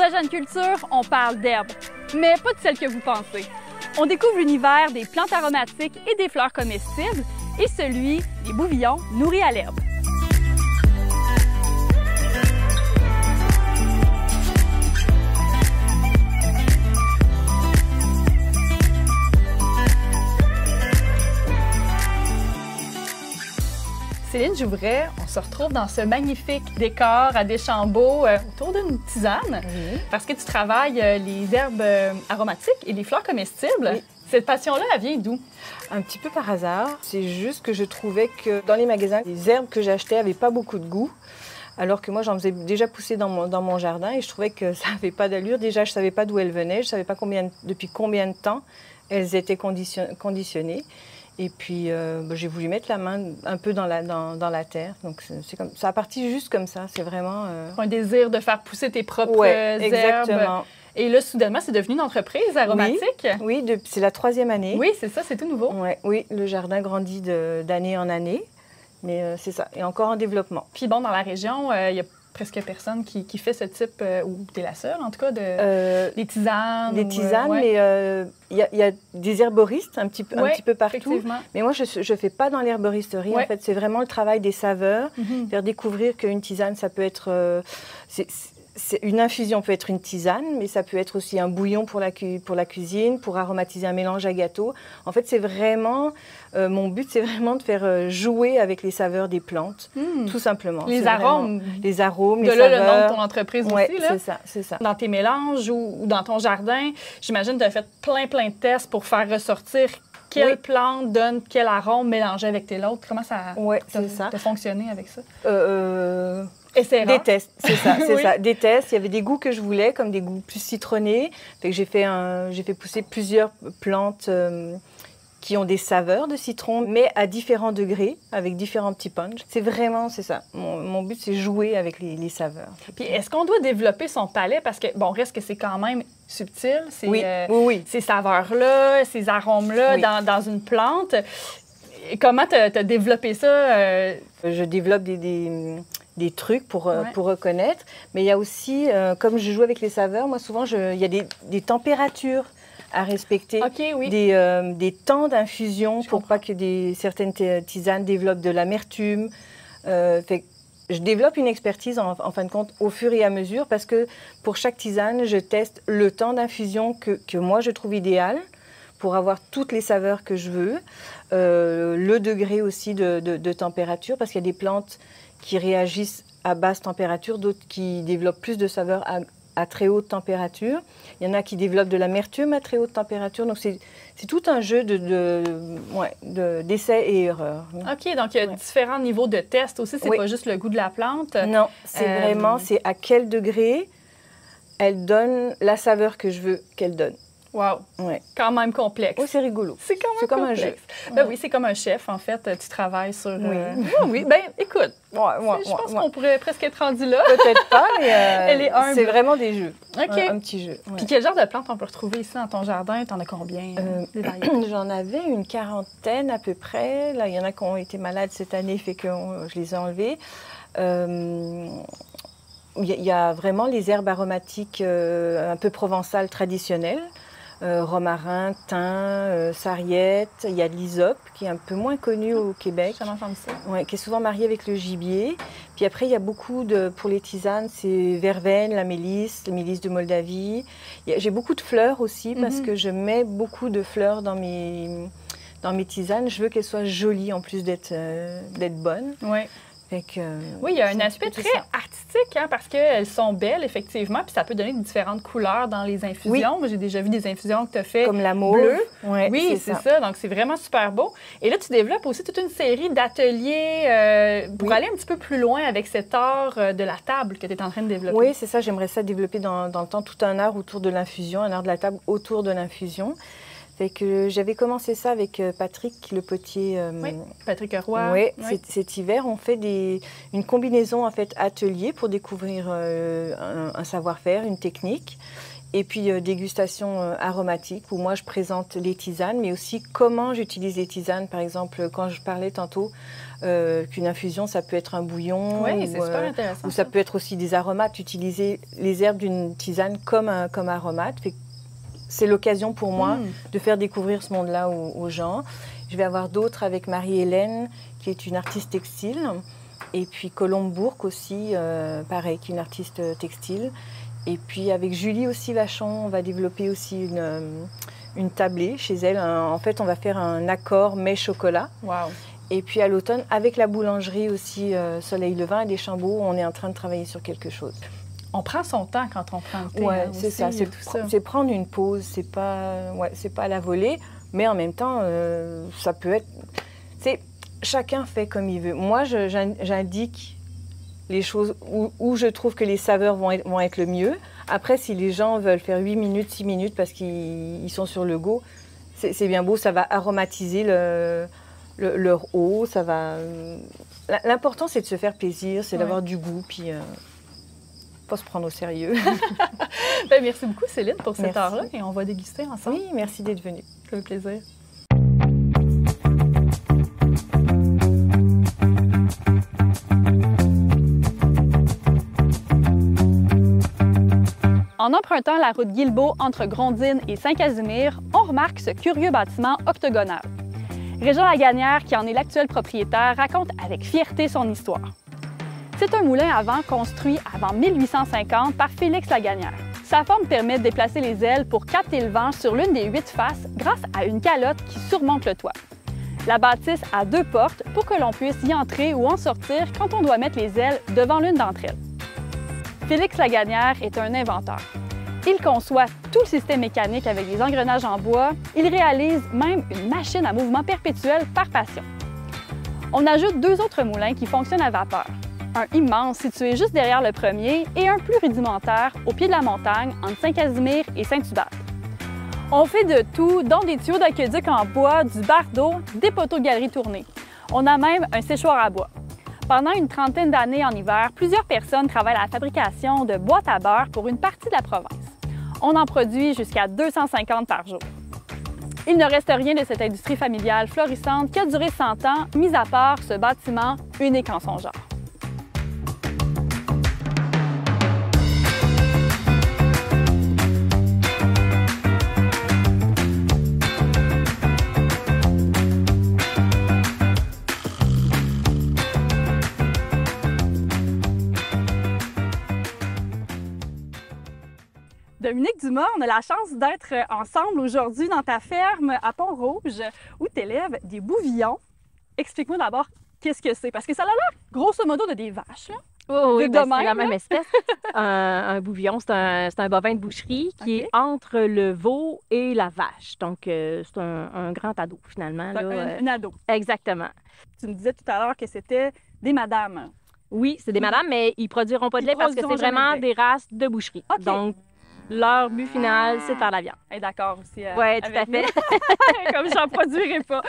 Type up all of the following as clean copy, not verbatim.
À Jeune Culture, on parle d'herbes, mais pas de celles que vous pensez. On découvre l'univers des plantes aromatiques et des fleurs comestibles et celui des bouvillons nourris à l'herbe. Céline Jouvray, on se retrouve dans ce magnifique décor à Deschambault autour d'une tisane parce que tu travailles les herbes aromatiques et les fleurs comestibles. Oui. Cette passion-là, elle vient d'où? Un petit peu par hasard. C'est juste que je trouvais que dans les magasins, les herbes que j'achetais n'avaient pas beaucoup de goût. Alors que moi, j'en faisais déjà pousser dans mon jardin et je trouvais que ça n'avait pas d'allure. Déjà, je ne savais pas d'où elles venaient, je ne savais pas depuis combien de temps elles étaient conditionnées. Et puis, j'ai voulu mettre la main un peu dans la terre. Donc, ça a parti juste comme ça. C'est vraiment... Un désir de faire pousser tes propres herbes. Exactement. Et là, soudainement, c'est devenu une entreprise aromatique? Oui, c'est la 3e année. Oui, c'est ça, c'est tout nouveau. Oui, le jardin grandit d'année en année. Mais c'est ça, et encore en développement. Puis bon, dans la région, il y a presque personne qui fait ce type, ou tu es la seule en tout cas, des tisanes. Des tisanes, mais il y a des herboristes un petit peu partout. Mais moi, je ne fais pas dans l'herboristerie. En fait, c'est vraiment le travail des saveurs, faire découvrir qu'une tisane, ça peut être... une infusion peut être une tisane, mais ça peut être aussi un bouillon pour la cuisine, pour aromatiser un mélange à gâteau. En fait, c'est vraiment... mon but, c'est vraiment de faire jouer avec les saveurs des plantes, tout simplement. Les arômes. Les arômes, les saveurs. De là, le nom de ton entreprise aussi, là. C'est ça. Dans tes mélanges ou dans ton jardin, j'imagine que tu as fait plein de tests pour faire ressortir quelle plante donne quel arôme mélangé avec tes autres. Comment ça a fonctionné avec ça? Des tests, c'est ça, ça. Des tests. Il y avait des goûts que je voulais, comme des goûts plus citronnés. Fait que j'ai fait pousser plusieurs plantes qui ont des saveurs de citron, mais à différents degrés, avec différents petits punchs. C'est ça. Mon but, c'est jouer avec les saveurs. Puis est-ce qu'on doit développer son palais? Parce que, bon, reste que c'est quand même subtil, ces saveurs-là, ces arômes-là dans une plante. Comment tu as développé ça? Je développe des trucs pour reconnaître. Mais il y a aussi, comme je joue avec les saveurs, moi souvent, il y a des températures à respecter, des temps d'infusion pour pas que certaines tisanes développent de l'amertume. Je développe une expertise, en fin de compte, au fur et à mesure, parce que pour chaque tisane, je teste le temps d'infusion que moi, je trouve idéal pour avoir toutes les saveurs que je veux, le degré aussi de température, parce qu'il y a des plantes qui réagissent à basse température, d'autres qui développent plus de saveurs à très haute température. Il y en a qui développent de l'amertume à très haute température. Donc, c'est tout un jeu d'essais et erreurs. OK, donc il y a différents niveaux de tests aussi. C'est pas juste le goût de la plante. Non, c'est vraiment à quel degré elle donne la saveur que je veux qu'elle donne. Wow! Ouais. Quand même complexe. Oui, c'est rigolo. C'est quand même comme complexe. Un jeu. Ben oui, c'est comme un chef, en fait. Tu travailles sur... Oui, ben écoute, je pense qu'on pourrait presque être rendu là. Peut-être pas, mais elle est humble. C'est vraiment des jeux. OK. Un petit jeu. Puis quel genre de plantes on peut retrouver ici dans ton jardin? T'en as combien? J'en avais une 40aine à peu près. Là, il y en a qui ont été malades cette année, fait que je les ai enlevés. Il y a vraiment les herbes aromatiques un peu provençales traditionnelles. Romarin, thym, sarriette. Il y a de l'hysope, qui est un peu moins connu au Québec. J'ai entendu ça. Ouais, qui est souvent marié avec le gibier. Puis après, il y a beaucoup pour les tisanes, c'est verveine, la mélisse de Moldavie. J'ai beaucoup de fleurs aussi, parce que je mets beaucoup de fleurs dans mes tisanes. Je veux qu'elles soient jolies, en plus d'être bonnes. Oui. Oui, il y a un aspect très artistique, parce qu'elles sont belles, effectivement, puis ça peut donner différentes couleurs dans les infusions. Oui. Moi, j'ai déjà vu des infusions que tu as fait comme la mauve. Bleu. Oui, c'est ça. Donc, c'est vraiment super beau. Et là, tu développes aussi toute une série d'ateliers pour aller un petit peu plus loin avec cet art de la table que tu es en train de développer. Oui, c'est ça. J'aimerais ça développer dans le temps tout un art autour de l'infusion, un art de la table autour de l'infusion. Fait que j'avais commencé ça avec Patrick Le Potier. Patrick Roy. Oui, cet hiver, on fait une combinaison en fait atelier pour découvrir un savoir-faire, une technique. Et puis, dégustation aromatique, où moi, je présente les tisanes, mais aussi comment j'utilise les tisanes. Par exemple, quand je parlais tantôt qu'une infusion, ça peut être un bouillon. Oui, c'est super intéressant. Ou ça peut être aussi des aromates, utiliser les herbes d'une tisane comme aromate. C'est l'occasion pour moi de faire découvrir ce monde-là aux gens. Je vais avoir d'autres avec Marie-Hélène, qui est une artiste textile. Et puis Colombe Bourque aussi, pareil, qui est une artiste textile. Et puis avec Julie aussi Vachon, on va développer aussi une tablée chez elle. En fait, on va faire un accord mai-chocolat. Wow. Et puis à l'automne, avec la boulangerie aussi, Soleil Levant et des Chambeaux, on est en train de travailler sur quelque chose. On prend son temps quand on prend le thé. Oui, c'est ça. C'est prendre une pause. C'est pas à la volée, mais en même temps, ça peut être... Chacun fait comme il veut. Moi, j'indique les choses où je trouve que les saveurs vont être le mieux. Après, si les gens veulent faire 8 minutes, 6 minutes parce qu'ils sont sur le go, c'est bien beau, ça va aromatiser leur eau, ça va... L'important, c'est de se faire plaisir, c'est d'avoir du goût, puis pas se prendre au sérieux. Merci beaucoup, Céline, pour cette heure-là, et on va déguster ensemble. Oui, merci d'être venue. Ça fait plaisir. En empruntant la route Guilbeault entre Grondines et Saint-Casimir, on remarque ce curieux bâtiment octogonal. Régent Lagagnière, qui en est l'actuel propriétaire, raconte avec fierté son histoire. C'est un moulin à vent construit avant 1850 par Félix Lagagnière. Sa forme permet de déplacer les ailes pour capter le vent sur l'une des 8 faces grâce à une calotte qui surmonte le toit. La bâtisse a 2 portes pour que l'on puisse y entrer ou en sortir quand on doit mettre les ailes devant l'une d'entre elles. Félix Lagagnière est un inventeur. Il conçoit tout le système mécanique avec des engrenages en bois. Il réalise même une machine à mouvement perpétuel par passion. On ajoute 2 autres moulins qui fonctionnent à vapeur. Un immense situé juste derrière le premier et un plus rudimentaire au pied de la montagne entre Saint-Casimir et Saint-Hubert. On fait de tout, dont des tuyaux d'aqueduc en bois, du bardeau, des poteaux de galerie tournés. On a même un séchoir à bois. Pendant une trentaine d'années en hiver, plusieurs personnes travaillent à la fabrication de boîtes à beurre pour une partie de la province. On en produit jusqu'à 250 par jour. Il ne reste rien de cette industrie familiale florissante qui a duré 100 ans, mis à part ce bâtiment unique en son genre. Dominique Dumas, on a la chance d'être ensemble aujourd'hui dans ta ferme à Pont-Rouge où tu élèves des bouvillons. Explique-moi d'abord qu'est-ce que c'est, parce que ça a l'air grosso modo de des vaches. Oui, c'est la même espèce. Un bouvillon, c'est un bovin de boucherie qui est entre le veau et la vache. Donc, c'est un grand ado finalement. Un ado. Exactement. Tu me disais tout à l'heure que c'était des madames. Oui, c'est des madames, mais ils ne produiront pas de lait parce que c'est vraiment des races de boucherie. Okay. Donc, leur but final, c'est de faire la viande. D'accord aussi. Oui, tout à fait. Comme j'en produirais pas.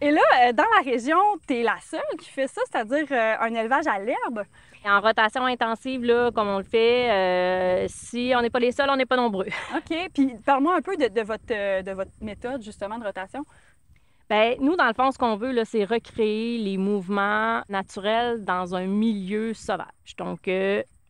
Et là, dans la région, tu es la seule qui fait ça, c'est-à-dire un élevage à l'herbe. En rotation intensive, là, comme on le fait, si on n'est pas les seuls, on n'est pas nombreux. OK. Puis parle-moi un peu de votre méthode, justement, de rotation. Bien, nous, dans le fond, ce qu'on veut, là, c'est recréer les mouvements naturels dans un milieu sauvage. Donc,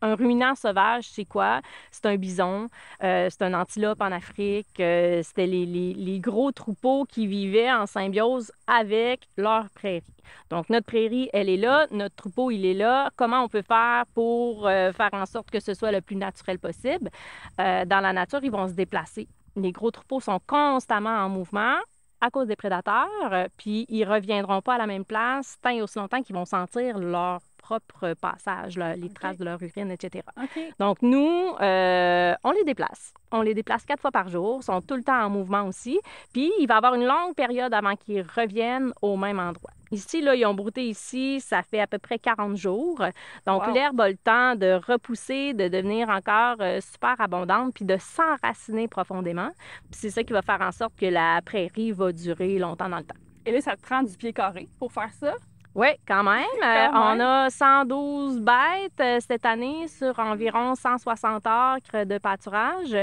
un ruminant sauvage, c'est quoi? C'est un bison, c'est un antilope en Afrique, c'était les gros troupeaux qui vivaient en symbiose avec leur prairie. Donc, notre prairie, elle est là, notre troupeau, il est là. Comment on peut faire pour faire en sorte que ce soit le plus naturel possible? Dans la nature, ils vont se déplacer. Les gros troupeaux sont constamment en mouvement à cause des prédateurs, puis ils ne reviendront pas à la même place tant et aussi longtemps qu'ils vont sentir leur propre passage, les traces de leur urine, etc. Okay. Donc, nous, on les déplace. On les déplace 4 fois par jour. Ils sont tout le temps en mouvement aussi. Puis, il va y avoir une longue période avant qu'ils reviennent au même endroit. Ici, là, ils ont brouté ici, ça fait à peu près 40 jours. Donc, l'herbe a le temps de repousser, de devenir encore super abondante, puis de s'enraciner profondément. Puis, c'est ça qui va faire en sorte que la prairie va durer longtemps dans le temps. Et là, ça te prend du pied carré pour faire ça? Oui, quand même. On a 112 bêtes cette année sur environ 160 acres de pâturage.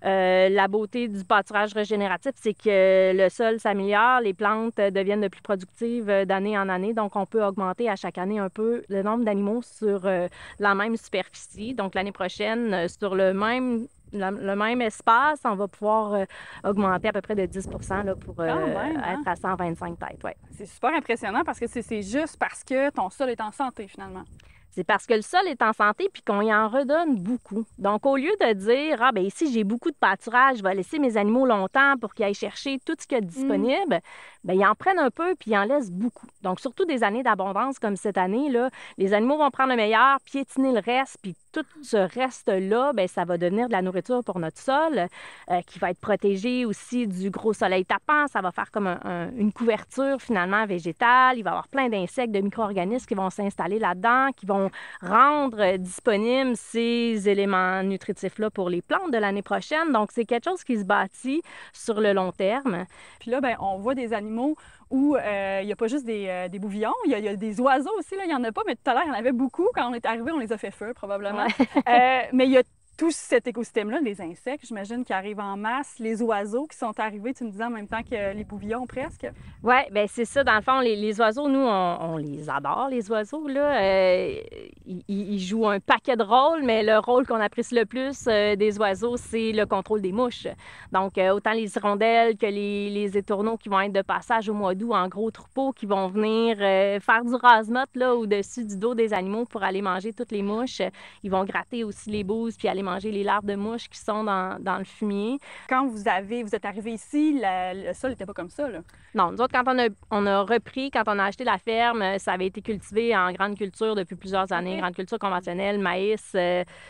La beauté du pâturage régénératif, c'est que le sol s'améliore, les plantes deviennent de plus productives d'année en année. Donc, on peut augmenter à chaque année un peu le nombre d'animaux sur la même superficie. Donc, l'année prochaine, sur le même espace, on va pouvoir augmenter à peu près de 10 là, pour être à 125 têtes. Ouais. C'est super impressionnant parce que c'est juste parce que ton sol est en santé, finalement. C'est parce que le sol est en santé puis qu'on y en redonne beaucoup. Donc, au lieu de dire, ah, bien ici, j'ai beaucoup de pâturage, je vais laisser mes animaux longtemps pour qu'ils aillent chercher tout ce qu'il y a de disponible, bien, ils en prennent un peu puis ils en laissent beaucoup. Donc, surtout des années d'abondance comme cette année, là, les animaux vont prendre le meilleur, piétiner le reste, puis tout ce reste-là, bien, ça va devenir de la nourriture pour notre sol qui va être protégé aussi du gros soleil tapant. Ça va faire comme une couverture finalement végétale. Il va y avoir plein d'insectes, de micro-organismes qui vont s'installer là-dedans, qui vont rendre disponibles ces éléments nutritifs-là pour les plantes de l'année prochaine. Donc, c'est quelque chose qui se bâtit sur le long terme. Puis là, bien, on voit des animaux où il n'y a pas juste des bouvillons, il y a des oiseaux aussi, là, il n'y en a pas, mais tout à l'heure, il y en avait beaucoup. Quand on est arrivé, on les a fait feu, probablement. Ouais. Mais il y a tout cet écosystème-là, les insectes, j'imagine, qui arrivent en masse, les oiseaux qui sont arrivés, tu me disais, en même temps que les bouvillons, presque. Oui, bien c'est ça. Dans le fond, les oiseaux, nous, on les adore, les oiseaux, là. Ils jouent un paquet de rôles, mais le rôle qu'on apprécie le plus des oiseaux, c'est le contrôle des mouches. Donc, autant les hirondelles que les étourneaux qui vont être de passage au mois d'août en gros troupeaux, qui vont venir faire du rase-motte, là, au-dessus du dos des animaux pour aller manger toutes les mouches. Ils vont gratter aussi les bouses, puis aller manger les larves de mouches qui sont dans le fumier. Quand vous êtes arrivé ici, le sol n'était pas comme ça, là? Non, nous autres, quand on a repris, quand on a acheté la ferme, ça avait été cultivé en grande culture depuis plusieurs années, grande culture conventionnelle, maïs,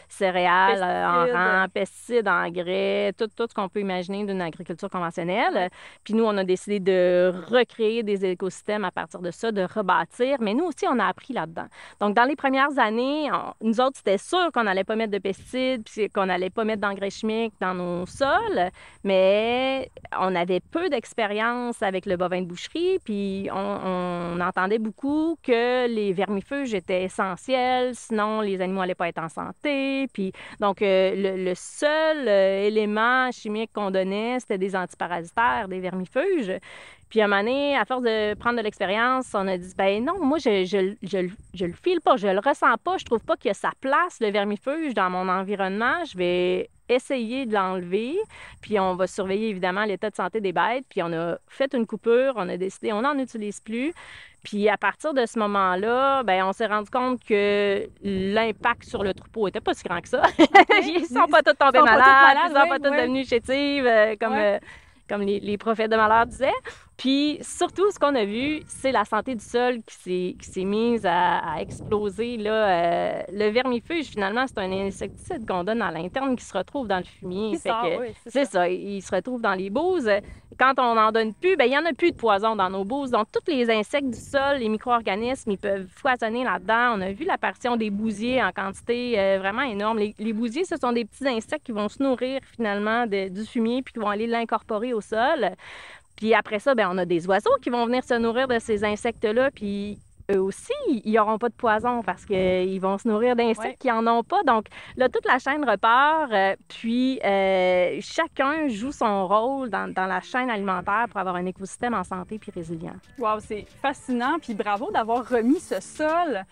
céréales, en rang, pesticides, engrais, tout ce qu'on peut imaginer d'une agriculture conventionnelle. Puis nous, on a décidé de recréer des écosystèmes à partir de ça, de rebâtir, mais nous aussi, on a appris là-dedans. Donc, dans les premières années, nous autres, c'était sûr qu'on n'allait pas mettre de pesticides, puis qu'on n'allait pas mettre d'engrais chimiques dans nos sols, mais on avait peu d'expérience avec le bovin de boucherie, puis on entendait beaucoup que les vermifuges étaient essentiels, sinon les animaux n'allaient pas être en santé. Puis donc, le seul élément chimique qu'on donnait, c'était des antiparasitaires, des vermifuges. Puis à un moment donné, à force de prendre de l'expérience, on a dit, ben non, moi, je le file pas, je le ressens pas, je trouve pas qu'il y a sa place, le vermifuge, dans mon environnement. Je vais essayer de l'enlever, puis on va surveiller évidemment l'état de santé des bêtes, puis on a fait une coupure, on a décidé, on n'en utilise plus. Puis à partir de ce moment-là, bien, on s'est rendu compte que l'impact sur le troupeau n'était pas si grand que ça. Ils ne sont pas tous tombés malades, ils ne sont pas tous devenus chétifs, comme les prophètes de malheur disaient. Puis surtout, ce qu'on a vu, c'est la santé du sol qui s'est mise à exploser. Là. Le vermifuge, finalement, c'est un insecticide qu'on donne à l'interne qui se retrouve dans le fumier. C'est ça, il se retrouve dans les bouses. Quand on n'en donne plus, bien, il n'y en a plus de poison dans nos bouses. Donc, tous les insectes du sol, les micro-organismes, ils peuvent foisonner là-dedans. On a vu l'apparition des bousiers en quantité vraiment énorme. Les bousiers, ce sont des petits insectes qui vont se nourrir finalement du fumier puis qui vont aller l'incorporer au sol. Puis après ça, bien, on a des oiseaux qui vont venir se nourrir de ces insectes-là, puis eux aussi, ils n'auront pas de poison parce qu'ils vont se nourrir d'insectes qui n'en ont pas. Donc là, toute la chaîne repart, puis chacun joue son rôle dans la chaîne alimentaire pour avoir un écosystème en santé puis résilient. Wow, c'est fascinant, puis bravo d'avoir remis ce sol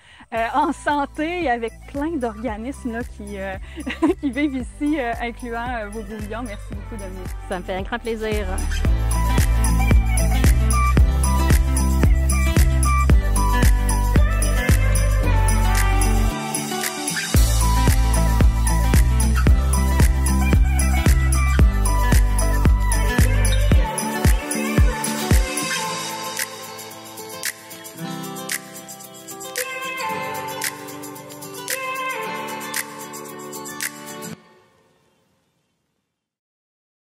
en santé avec plein d'organismes là, qui vivent ici, incluant vos bouillons. Merci beaucoup, Dominique. Ça me fait un grand plaisir.